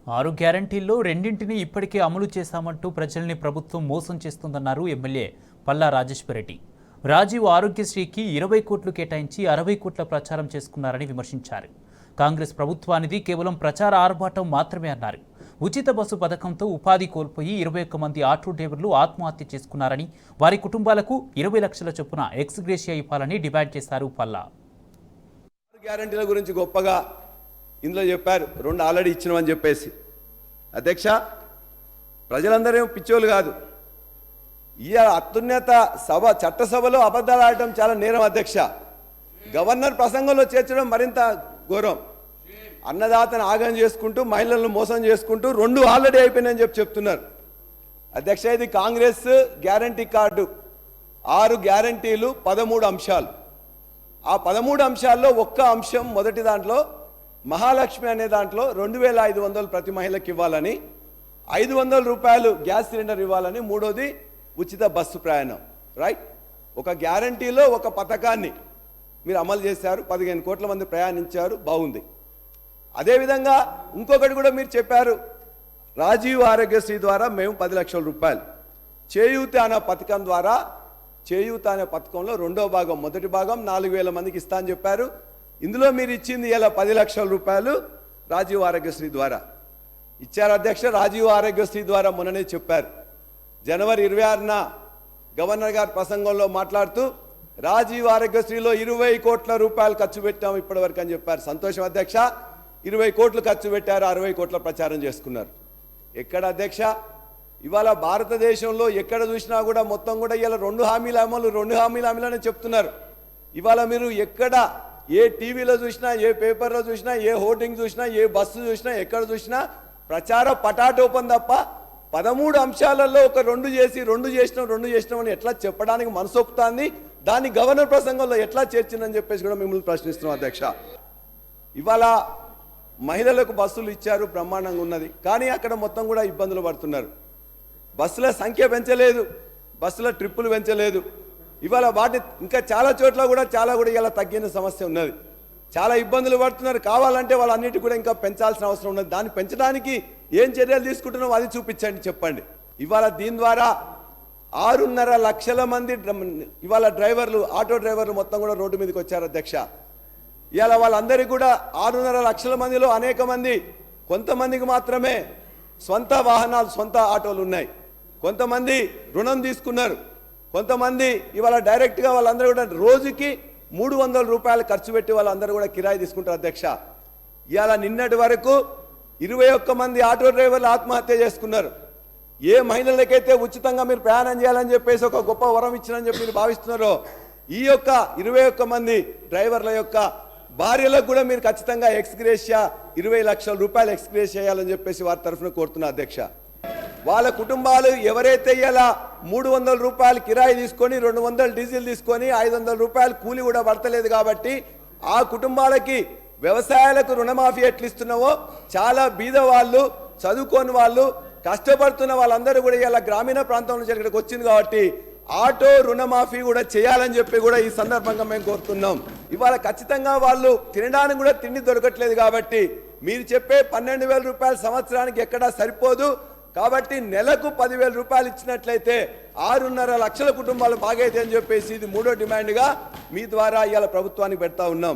6 గ్యారంటీల్లో రెండింటిని ఇప్పటికే అమలు చేశామంటూ ప్రజల్ని ప్రభుత్వం మోసం చేస్తుందన్నారు ఎమ్మెల్యే పల్లా రాజేశ్వరరెడ్డి. రాజీవ్ ఆరోగ్యశ్రీకి 20 కోట్లు కేటాయించి 60 కోట్ల ప్రచారం చేసుకున్నారని విమర్శించారు. కాంగ్రెస్ ప్రభుత్వానిది కేవలం ప్రచార ఆర్భాటం మాత్రమే అన్నారు. ఉచిత బస్సు పథకంతో ఉపాధి కోల్పోయి 21 మంది ఆటో డ్రైవర్లు ఆత్మహత్య చేసుకున్నారని, వారి కుటుంబాలకు 20 లక్షల చొప్పున ఎక్స్గ్రేషియా ఇవ్వాలని డిమాండ్ చేశారు పల్లా. గ్యారంటీల గురించి గొప్పగా ఇందులో చెప్పారు, 2 ఆల్రెడీ ఇచ్చినామని చెప్పేసి. అధ్యక్ష, ప్రజలందరూ పిచ్చోళ్ళు కాదు. ఈ అత్యున్నత సభ చట్టసభలో అబద్ధాలు ఆడటం చాలా నేరం అధ్యక్ష. గవర్నర్ ప్రసంగంలో చేర్చడం మరింత ఘోరం. అన్నదాతను ఆగం చేసుకుంటూ, మహిళలను మోసం చేసుకుంటూ 2 ఆల్రెడీ అయిపోయినాయని చెప్తున్నారు. అధ్యక్ష, ఇది కాంగ్రెస్ గ్యారంటీ కార్డు. 6 గ్యారంటీలు, 13 అంశాలు. ఆ 13 అంశాల్లో ఒక్క అంశం, మొదటి దాంట్లో మహాలక్ష్మి అనే దాంట్లో 2500 ప్రతి మహిళకి ఇవ్వాలని, 500 రూపాయలు గ్యాస్ సిలిండర్ ఇవ్వాలని, మూడోది ఉచిత బస్సు ప్రయాణం. రైట్, ఒక గ్యారంటీలో ఒక పథకాన్ని మీరు అమలు చేశారు. 15 కోట్ల మంది ప్రయాణించారు, బాగుంది. అదేవిధంగా ఇంకొకటి కూడా మీరు చెప్పారు, రాజీవ్ ఆరోగ్యశ్రీ ద్వారా మేము 10 లక్షల రూపాయలు, చేయూత అనే పథకం ద్వారా, చేయూత అనే పథకంలో రెండో భాగం, మొదటి భాగం 4000 మందికి ఇస్తా అని చెప్పారు. ఇందులో మీరు ఇచ్చింది ఇలా 10 లక్షల రూపాయలు రాజీవ్ ఆరోగ్యశ్రీ ద్వారా ఇచ్చారు. అధ్యక్ష, రాజీవ్ ఆరోగ్యశ్రీ ద్వారా మొన్ననే చెప్పారు, జనవరి 26న గవర్నర్ గారి ప్రసంగంలో మాట్లాడుతూ రాజీవ్ ఆరోగ్యశ్రీలో 20 కోట్ల రూపాయలు ఖర్చు పెట్టాము ఇప్పటివరకు అని చెప్పారు. సంతోషం అధ్యక్ష. 20 కోట్లు ఖర్చు పెట్టారు, 60 కోట్ల ప్రచారం చేసుకున్నారు. ఎక్కడ అధ్యక్ష, ఇవాళ భారతదేశంలో ఎక్కడ చూసినా కూడా మొత్తం కూడా ఇలా 2 హామీల అమలు, 2 హామీల అమలు చెప్తున్నారు. ఇవాళ మీరు ఎక్కడ ఏ టీవీలో చూసినా, ఏ పేపర్లో చూసినా, ఏ హోర్డింగ్ చూసినా, ఏ బస్సు చూసినా, ఎక్కడ చూసినా ప్రచార పటాటోపం తప్ప 13 అంశాలలో ఒక 2 చేసినాం అని ఎట్లా చెప్పడానికి మనసొక్కుతాంది? దాన్ని గవర్నర్ ప్రసంగంలో ఎట్లా చేర్చిందని చెప్పేసి కూడా మిమ్మల్ని ప్రశ్నిస్తున్నాం అధ్యక్ష. ఇవాళ మహిళలకు బస్సులు ఇచ్చారు, బ్రహ్మాండంగా ఉన్నది. కానీ అక్కడ మొత్తం కూడా ఇబ్బందులు పడుతున్నారు. బస్సుల సంఖ్య పెంచలేదు, బస్సుల ట్రిప్పులు పెంచలేదు. ఇవాళ వాటి ఇంకా చాలా చోట్ల కూడా ఇలా తగ్గిన సమస్య ఉన్నది. చాలా ఇబ్బందులు పడుతున్నారు. కావాలంటే వాళ్ళన్నిటి కూడా ఇంకా పెంచాల్సిన అవసరం ఉన్నది. దాన్ని పెంచడానికి ఏం చర్యలు తీసుకుంటున్నామో అది చూపించండి, చెప్పండి. ఇవాళ దీని ద్వారా 6.5 లక్షల మంది ఇవాళ డ్రైవర్లు, ఆటో డ్రైవర్లు మొత్తం కూడా రోడ్డు మీదకి వచ్చారు అధ్యక్ష. ఇవాళ వాళ్ళందరికీ కూడా 6.5 లక్షల మందిలో అనేక మంది, కొంతమందికి మాత్రమే సొంత వాహనాలు, సొంత ఆటోలు ఉన్నాయి. కొంతమంది రుణం తీసుకున్నారు. కొంతమంది ఇవాళ డైరెక్ట్గా వాళ్ళందరూ కూడా రోజుకి 300 రూపాయలు ఖర్చు పెట్టి వాళ్ళందరూ కూడా కిరాయి తీసుకుంటారు అధ్యక్ష. ఇవాళ నిన్నటి వరకు 21 మంది ఆటో డ్రైవర్లు ఆత్మహత్య చేసుకున్నారు. ఏ మహిళలకైతే ఉచితంగా మీరు ప్రయాణం చేయాలని చెప్పేసి ఒక గొప్ప వరం ఇచ్చినని చెప్పి మీరు భావిస్తున్నారో, ఈ యొక్క 21 మంది డ్రైవర్ల యొక్క భార్యలకు కూడా మీరు ఖచ్చితంగా ఎక్స్గ్రేషియా 20 లక్షల రూపాయలు ఎక్స్గ్రేషియా చేయాలని చెప్పేసి వారి తరఫున కోరుతున్నా అధ్యక్ష. వాళ్ళ కుటుంబాలు ఎవరైతే ఇలా 300 రూపాయలు కిరాయి తీసుకొని, 200 డీజిల్ తీసుకొని, 500 రూపాయలు కూలి కూడా పడతలేదు కాబట్టి ఆ కుటుంబాలకి వ్యవసాయాలకు రుణమాఫీ ఎట్లు ఇస్తున్నావో, చాలా బీద వాళ్ళు, చదువుకోని వాళ్ళు, కష్టపడుతున్న వాళ్ళందరూ కూడా ఇలా గ్రామీణ ప్రాంతం నుంచి ఇక్కడికి వచ్చింది కాబట్టి ఆటో రుణమాఫీ కూడా చేయాలని చెప్పి కూడా ఈ సందర్భంగా మేము కోరుతున్నాం. ఇవాళ ఖచ్చితంగా వాళ్ళు తినడానికి కూడా తిండి దొరకట్లేదు కాబట్టి మీరు చెప్పే 12,000 రూపాయలు సంవత్సరానికి ఎక్కడా సరిపోదు. కాబట్టి నెలకు 10,000 రూపాయలు ఇచ్చినట్లయితే 6.5 లక్షల కుటుంబాలు బాగైతే అని చెప్పేసి ఇది 3వ డిమాండ్గా మీ ద్వారా ఇవాళ ప్రభుత్వానికి పెడతా ఉన్నాం.